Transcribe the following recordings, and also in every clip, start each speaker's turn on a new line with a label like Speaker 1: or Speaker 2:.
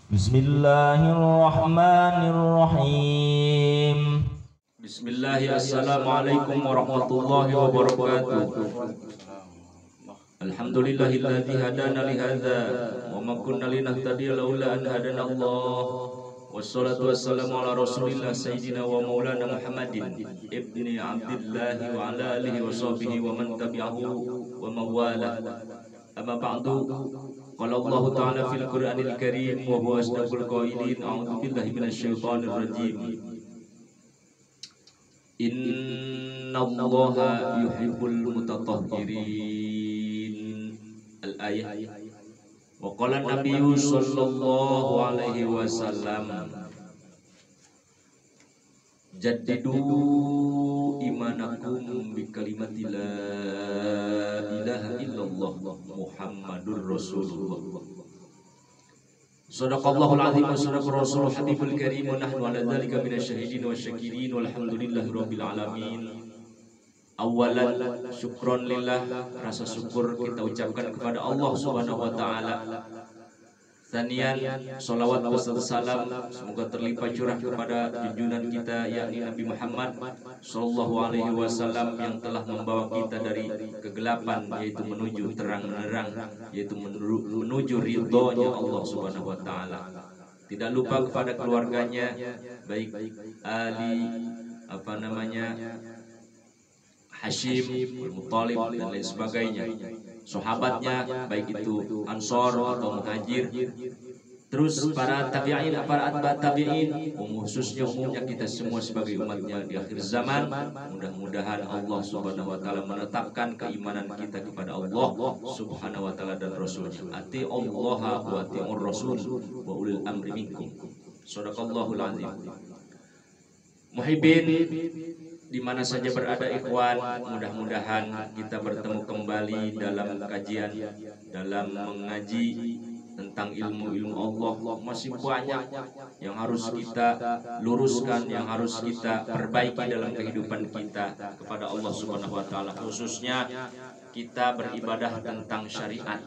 Speaker 1: Bismillahirrahmanirrahim.
Speaker 2: Bismillahirrahmanirrahim. Warahmatullahi wabarakatuh. Alhamdulillahilladzi hadana li hadza wa ma kunna linahtadiya laula an hadana Allah. Wassalatu wassalamu ala Rasulillah sayyidina wa maulana Muhammadin ibni Abdillah wa ala alihi wa sahbihi wa man tabi'ahu wa mawala. Amma ba'du. Qala Allah ta'ala fil Qur'anil Karim wa huwa asdaqul qailin. A'udzu billahi minasyaitonir rajim. Inna Allaha yuhibbul mutatahhirin. Al-ayah. Wa qala Nabiyyu sallallahu alaihi wasallam, jaddidu imanakum bi kalimati la ilaha illallah Muhammadur Rasulullah. Sadaqallahul azim wa sadaqa rasulul habibul karim wa nahnu ala dzalika minasyahidin wasyakirin walhamdulillahi rabbil alamin. Awalan syukron lillah, rasa syukur kita ucapkan kepada Allah Subhanahu wa taala. Tsaniyan shalawat wassalatu salam semoga terlimpah curah kepada junjungan kita yakni Nabi Muhammad sallallahu alaihi wasallam yang telah membawa kita dari kegelapan yaitu menuju terang menerang, yaitu menuju ridhonya Allah Subhanahu wa taala. Tidak lupa kepada keluarganya baik Ali Hashim, Muthalib dan lain sebagainya, sahabatnya baik itu Ansor atau Muhajir, terus para tabi'in, para atba' tabi'in, umumnya kita semua sebagai umatnya di akhir zaman. Mudah-mudahan Allah Subhanahu wa taala menetapkan keimanan kita kepada Allah Subhanahu wa taala dan Rasulnya. Ati Allah wa ati'ur Rasul wa ulil amri minkum. Shadaqallahul azim. Muhibbin di mana saja berada ikhwan, mudah-mudahan kita bertemu kembali dalam kajian, dalam mengaji tentang ilmu-ilmu Allah. Masih banyak yang harus kita luruskan, yang harus kita perbaiki dalam kehidupan kita kepada Allah Subhanahu wa taala. Khususnya kita beribadah tentang syariat.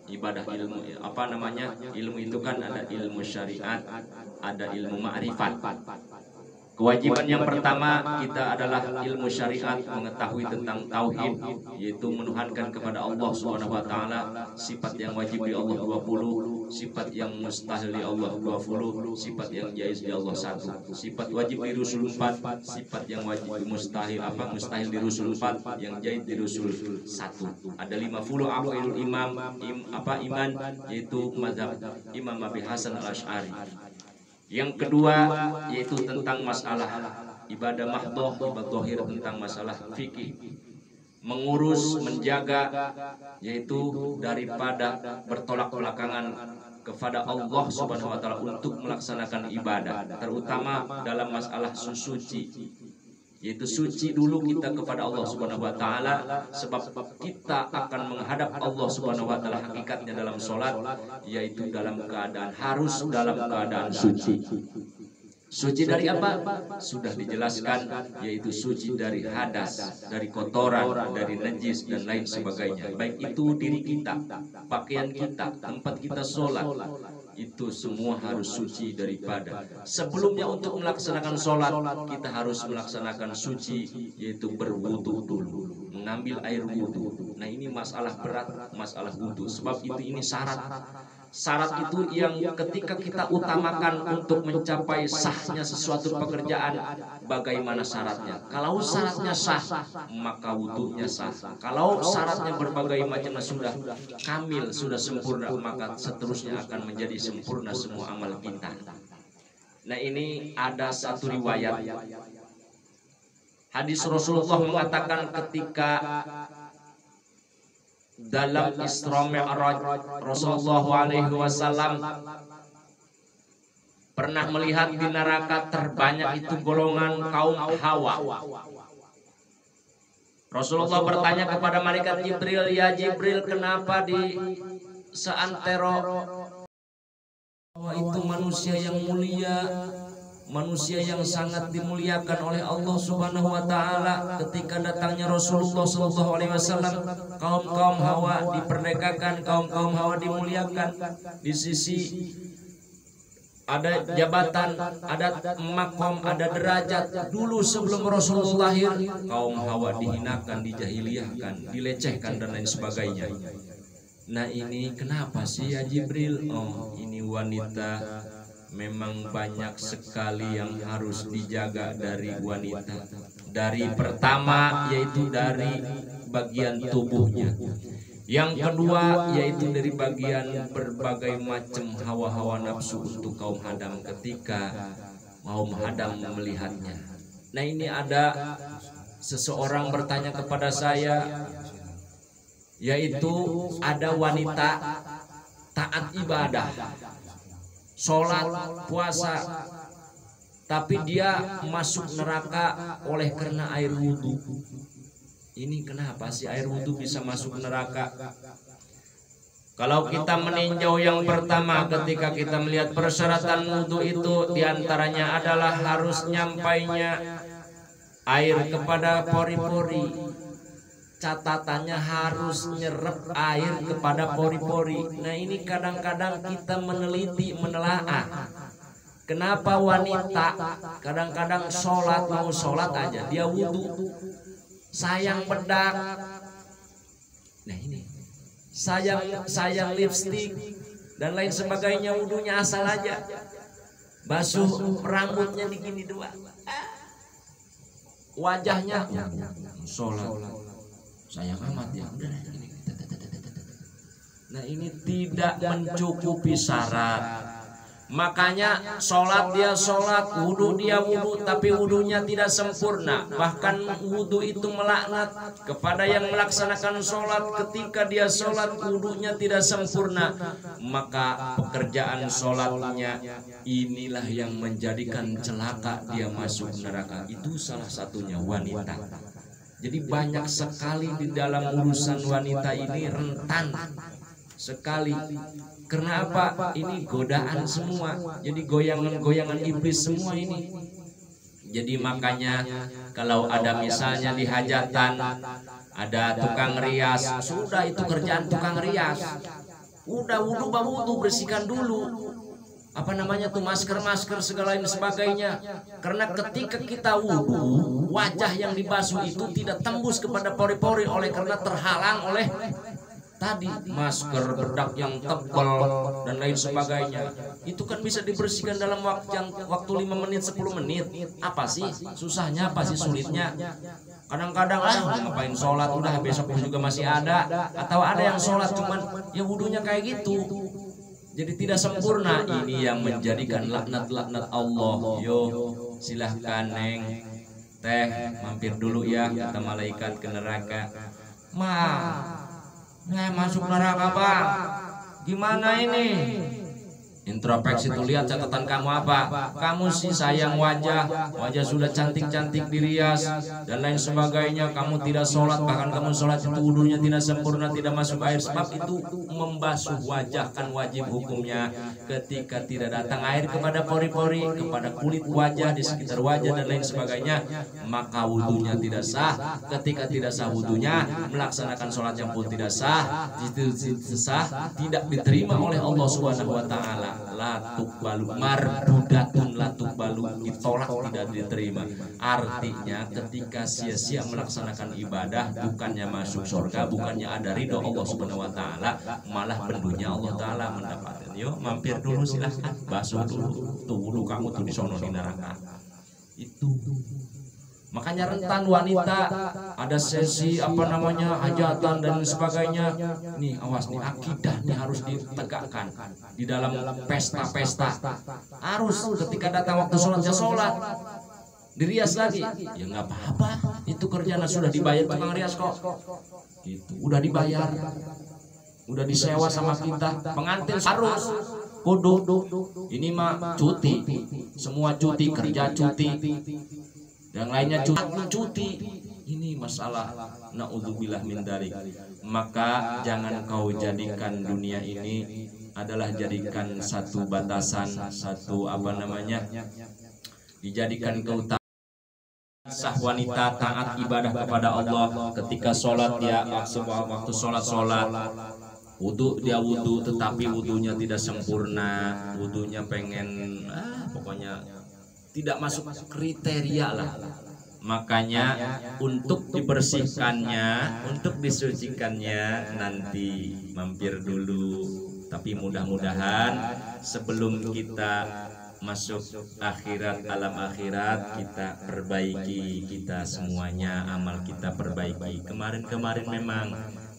Speaker 2: Ibadah ilmu ilmu itu kan ada ilmu syariat, ada ilmu ma'rifat. Kewajiban yang pertama kita adalah ilmu syariat, mengetahui tentang tauhid, yaitu menuhankan kepada Allah Subhanahu wa taala, sifat yang wajib di Allah 20, sifat yang mustahil di Allah 20, sifat yang jaiz di Allah 1, sifat wajib di Rasul 4, sifat yang wajib mustahil di Rasul 4, yang jaiz di Rasul 1. Ada 50 aqidul iman, yaitu mazhab Imam Abi Hasan Al-Asy'ari. Yang kedua yaitu tentang masalah ibadah mahdhah, ibadah zahir, tentang masalah fikih, mengurus, menjaga, yaitu daripada bertolak belakangan kepada Allah Subhanahu wa taala untuk melaksanakan ibadah, terutama dalam masalah suci, yaitu suci dulu kita kepada Allah Subhanahu wa taala, sebab kita akan menghadap Allah Subhanahu wa taala hakikatnya dalam sholat, yaitu dalam keadaan suci. Suci dari apa? Sudah dijelaskan, yaitu suci dari hadas, dari kotoran, dari najis dan lain sebagainya. Baik itu diri kita, pakaian kita, tempat kita sholat, itu semua harus suci daripada. Sebelumnya untuk melaksanakan sholat kita harus melaksanakan suci, yaitu berwudu dulu, mengambil air wudu. Nah ini masalah berat, masalah wudu, sebab ini syarat. Syarat itu yang ketika kita utamakan untuk mencapai sahnya sesuatu pekerjaan, bagaimana syaratnya? Kalau syaratnya sah, maka wudunya sah. Kalau syaratnya berbagai macam sudah kamil, sudah sempurna, maka seterusnya akan menjadi sempurna semua amal kita. Nah ini ada satu riwayat hadis Rasulullah mengatakan ketika dalam Isra Mi'raj Rasulullah alaihi wasallam pernah melihat di neraka terbanyak itu golongan kaum Hawa. Rasulullah bertanya kepada malaikat Jibril, "Ya Jibril, kenapa di seantero itu manusia yang mulia, manusia yang sangat dimuliakan oleh Allah Subhanahu wa taala, ketika datangnya Rasulullah sallallahu alaihi wasallam, kaum Hawa diperdekakan, kaum Hawa dimuliakan di sisi ada jabatan, ada makom, ada derajat. Dulu sebelum Rasulullah lahir, kaum Hawa dihinakan, dijahiliyahkan, dilecehkan dan lain sebagainya. Nah ini kenapa sih ya Jibril? Oh ini wanita, memang banyak sekali yang harus dijaga dari wanita. Dari pertama yaitu dari bagian tubuhnya. Yang kedua yaitu dari bagian berbagai macam hawa-hawa nafsu untuk kaum Adam ketika kaum Adam melihatnya. Nah ini ada seseorang bertanya kepada saya, yaitu ada wanita taat ibadah, sholat, puasa, tapi dia masuk neraka oleh karena air wudhu. Ini kenapa sih air wudhu bisa masuk neraka? Kalau kita meninjau yang pertama, ketika kita melihat persyaratan wudhu itu diantaranya adalah harus nyampainya air kepada pori-pori. Catatannya harus nyerap air kepada pori-pori. Nah ini kadang-kadang kita meneliti, menelaah. Kenapa wanita kadang-kadang sholat, mau sholat aja dia wudhu, sayang bedak, nah ini sayang lipstik dan lain sebagainya, wudhunya asal aja, basuh rambutnya digini dua, wajahnya sholat, sayang amat ya udah. Nah ini tidak mencukupi syarat. Makanya sholat dia sholat, wudhu dia wudhu, tapi wudhunya tidak sempurna. Bahkan wudhu itu melaknat kepada yang melaksanakan sholat. Ketika dia sholat wudhunya tidak sempurna, maka pekerjaan sholatnya inilah yang menjadikan celaka dia masuk neraka. Itu salah satunya wanita. Jadi banyak sekali di dalam urusan wanita ini rentan sekali. Karena apa? Ini godaan semua. Jadi goyangan-goyangan iblis semua ini. Jadi makanya kalau ada misalnya di hajatan ada tukang rias, sudah itu kerjaan tukang rias. Udah wudhu wudhu, bersihkan dulu apa namanya tuh masker segala lain sebagainya. Karena ketika kita wudhu, wajah yang dibasuh itu tidak tembus kepada pori-pori oleh karena terhalang oleh tadi masker, bedak yang tebal dan lain sebagainya. Itu kan bisa dibersihkan dalam waktu 5 menit 10 menit. Apa sih susahnya, apa sih sulitnya? Kadang-kadang ngapain sholat, udah besok juga masih ada. Atau ada yang sholat cuman ya wudhunya kayak gitu, jadi tidak sempurna. Ini yang menjadikan laknat Allah. Yo silahkan neng teh mampir dulu ya, kata malaikat ke neraka. Masuk neraka bang, gimana ini? Introspeksi tuh, lihat catatan kamu apa? Kamu sih sayang wajah sudah cantik-cantik dirias dan lain sebagainya. Kamu tidak sholat, bahkan kamu sholat itu wudhunya tidak sempurna, tidak masuk air. Sebab itu membasuh wajah kan wajib hukumnya. Ketika tidak datang air kepada pori-pori, kepada kulit wajah, di sekitar wajah dan lain sebagainya, maka wudhunya tidak sah. Ketika tidak sah wudhunya, melaksanakan sholat yang pun tidak sah, tidak diterima oleh Allah Subhanahu wa Ta'ala. Latuk balu mardudatun, latuk balu ditolak, tidak diterima. Artinya ketika sia-sia melaksanakan ibadah, bukannya masuk surga, bukannya ada ridho Allah Subhanahu wa Ta'ala, malah pendunya Allah Ta'ala mendapatkan. Yuk mampir dulu silahkan, basuh dulu tuh wudhu kamu tuh di sono di neraka. Itu makanya rentan wanita, ada sesi apa namanya hajatan dan sebagainya. Nih awas nih, akidah nih harus ditegakkan di dalam pesta-pesta. Harus ketika datang waktu sholat ya sholat, dirias lagi ya nggak apa-apa, itu kerjanya sudah dibayar tukang rias kok. Gitu, udah dibayar, udah disewa sama kita. Pengantin harus kudu, ini mah cuti, semua cuti, kerja cuti, yang lainnya cuti. Ini masalah, naudzubillah min dzalik. Maka jangan kau jadikan dunia ini adalah jadikan satu batasan, satu apa namanya, dijadikan keutamaan. Sah wanita taat ibadah kepada Allah ketika sholat ya waktu sholat Wudu dia wudu tetapi wudunya tidak sempurna, wudunya pengen pokoknya tidak masuk kriteria lah. Makanya untuk dibersihkannya, untuk disucikannya nanti mampir dulu. Tapi mudah-mudahan sebelum kita masuk akhirat, alam akhirat, kita perbaiki, kita semuanya amal kita perbaiki. Kemarin-kemarin memang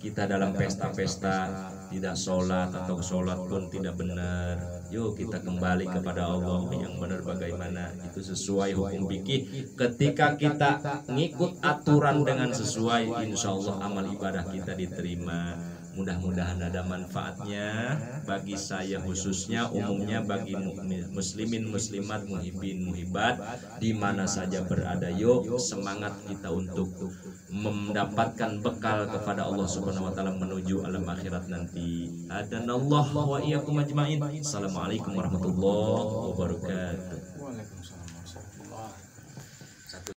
Speaker 2: kita dalam pesta-pesta tidak sholat atau sholat pun tidak benar. Yuk kita kembali kepada Allah yang benar bagaimana, itu sesuai hukum fikih. Ketika kita ngikut aturan dengan sesuai, insya Allah amal ibadah kita diterima. Mudah-mudahan ada manfaatnya bagi saya khususnya, umumnya bagi muslimin muslimat, muhibbin muhibbat di mana saja berada. Yuk semangat kita untuk mendapatkan bekal kepada Allah Subhanahu wa taala menuju alam akhirat nanti. Adanallah wa iyyakum ajmain. Assalamualaikum warahmatullahi wabarakatuh.
Speaker 1: Waalaikumsalam warahmatullahi wabarakatuh.